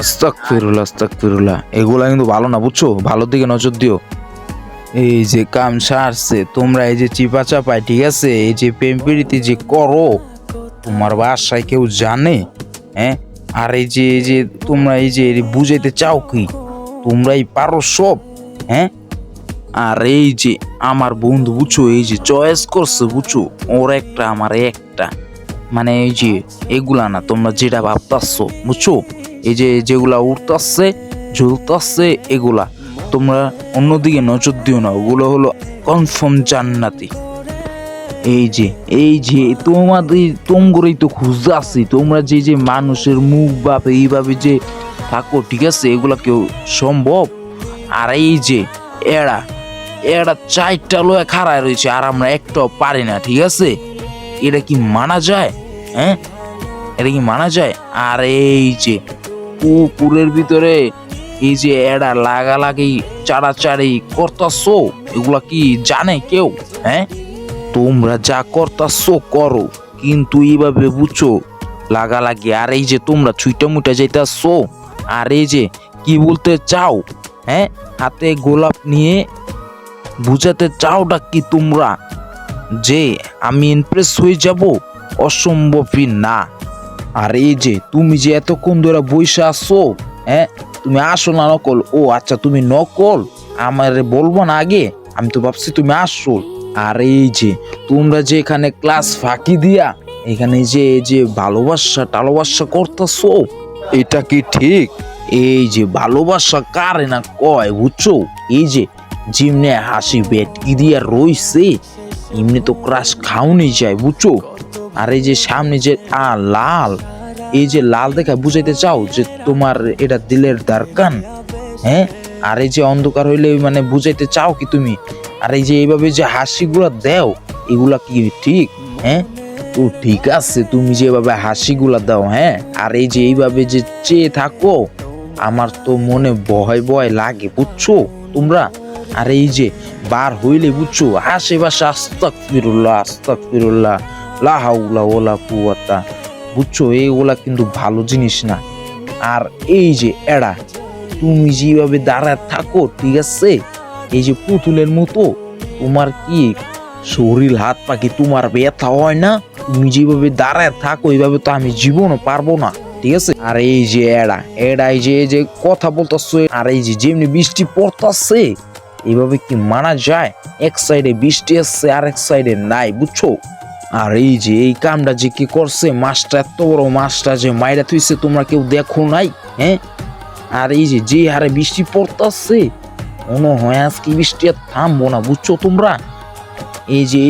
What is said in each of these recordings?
আস্তাগফিরুল্লাহ আস্তাগফিরুল্লাহ, এগুলা কিন্তু ভালো না, বুঝছো? ভালোর দিকে নজর দিও। এই যে কাম সারছে, তোমরা এই যে চিপা চাপায়, ঠিক আছে, এই যে প্রেম প্রীতি যে করো, তোমার বাসায় কেউ জানে? হ্যাঁ, আর এই যে তোমরা এই যে বুঝাইতে চাও কি? তোমরাই পারো সব। হ্যাঁ, আর এই যে আমার বন্ধু, বুঝছো, এই যে চয়েস করছে, বুঝছো, ওর একটা আমার একটা, মানে এই যে এগুলা না, তোমরা যেটা ভাবতাছো, বুঝছো, এই যে যেগুলা উঠতাছে ঝুলতাছে, এগুলা তোমরা অন্যদিকে নজর দিও না, ওগুলো হলো কনফার্ম জান্নাতি। এই যে তোমরাই তো খুঁজতে আসি, তোমরা যে যে মানুষের মুখ বাপে এইভাবে যে থাকো, ঠিক আছে, এগুলা কেউ সম্ভব? আর এই যে এরা এরা চারটা লয়ে খাড়ায় রয়েছে, আর আমরা একটাও পারি না, ঠিক আছে? এটা কি মানা যায়? হ্যাঁ, এটা কি মানা যায়? আর এই যে পুকুরের ভিতরে এই যে এরা লাগালাগি চাড়াচাড়ি করতাছো, এগুলা কি জানে কেউ? হ্যাঁ, তোমরা যা করতাছো করো, কিন্তু এইভাবে বুঝছো লাগালাগি, আর এই যে তোমরা ছুইটা মুইটা যাইতাছো, আর এই যে কি বলতে চাও? হ্যাঁ, হাতে গোলাপ নিয়ে বুঝাতে চাওটা কি তোমরা যে আমি ইমপ্রেস হয়ে যাব? অসম্ভবই না। আর এই যে তুমি যে এতক্ষণ ধরে বসে আসো, হ্যাঁ, তুমি আসো না নকল? ও আচ্ছা, তুমি নকল, আমারে বলবো না আগে? আমি তো ভাবছি তুমি আসল। আর এই যে তোমরা যে এখানে ক্লাস ফাঁকি দিয়া এখানে যে ভালোবাসা করতেছো, এটা কি ঠিক? এই যে ভালোবাসা কারে না কয়, বুঝছো? এই যে যেমনে হাসি বেটকি দিয়া রইছে, এমনি তো ক্রাশ খাওনি যায়, বুঝছো? আর এই যে সামনে যে লাল, এই যে লাল দেখা বুঝাইতে চাও যে তোমার এটা দিলের দরকার? হ্যাঁ, আর এই যে অন্ধকার হইলে মানে বুঝাইতে চাও কি তুমি? আর এই যে এইভাবে যে হাসিগুলা দেও, এগুলা কি ঠিক? হ্যাঁ, তো ঠিক আছে, তুমি যেভাবে হাসিগুলা দাও, হ্যাঁ, আর এই যে এইভাবে যে চেয়ে থাকো, আমার তো মনে ভয় ভয় লাগে, বুঝছো তোমরা? আর এই যে বার হইলে, বুঝছো, আশেপাশে আস্তাগফিরুল্লাহ আস্তাগফিরুল্লাহ, লা হাওলা ওয়ালা কুওয়াতা, বুঝছো, এইগুলা কিন্তু ভালো জিনিস না। আর এই যে এরা তুমি যেভাবে দাঁড়ায় থাকো, ঠিক আছে, এই যে পুতুলের মতো, তোমার কি শরীর হাত পা কি তোমার ব্যথা হয় না? তুমি যেভাবে দাঁড়ায় থাকো, এইভাবে তো আমি জীবনও পারবো না, ঠিক আছে? আর এই যে এরা এই যে কথা বলতেছে, আর এই যে যেমনি বৃষ্টি পড়তেছে, এইভাবে কি মানা যায়? এক সাইডে বৃষ্টি আসছে, আর এক সাইডে নাই, বুঝছো? আর এই যে এই কামটা যে কি করছে, মাছটা এত বড় মাছটা যে মাইরা থইছে, তোমরা কেউ দেখো নাই? হ্যাঁ, আর এই যে হারে বৃষ্টি পড়তেছে, মনে হয় আজকে বৃষ্টি আর থামবো না, বুঝছো তোমরা? এই যে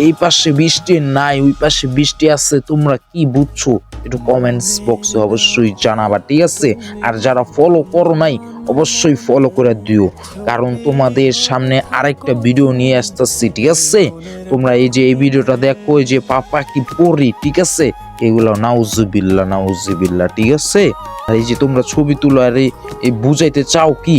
এই পাশে বৃষ্টি নাই, ওই পাশে বৃষ্টি আছে, তোমরা কি বুঝছো? একটু কমেন্টস বক্সে অবশ্যই জানাবা, ঠিক আছে? আর যারা ফলো করো নাই, অবশ্যই ফলো করে দিও, কারণ তোমাদের সামনে আরেকটা ভিডিও নিয়ে আসতেছি, ঠিক আছে? তোমরা এই যে এই ভিডিওটা দেখো, এই যে পাপা কি পড়ি, ঠিক আছে, এগুলো নাউজুবিল্লাহ নাউজুবিল্লাহ, ঠিক আছে? আর এই যে তোমরা ছবি তুলো, আর এই বুঝাইতে চাও কি?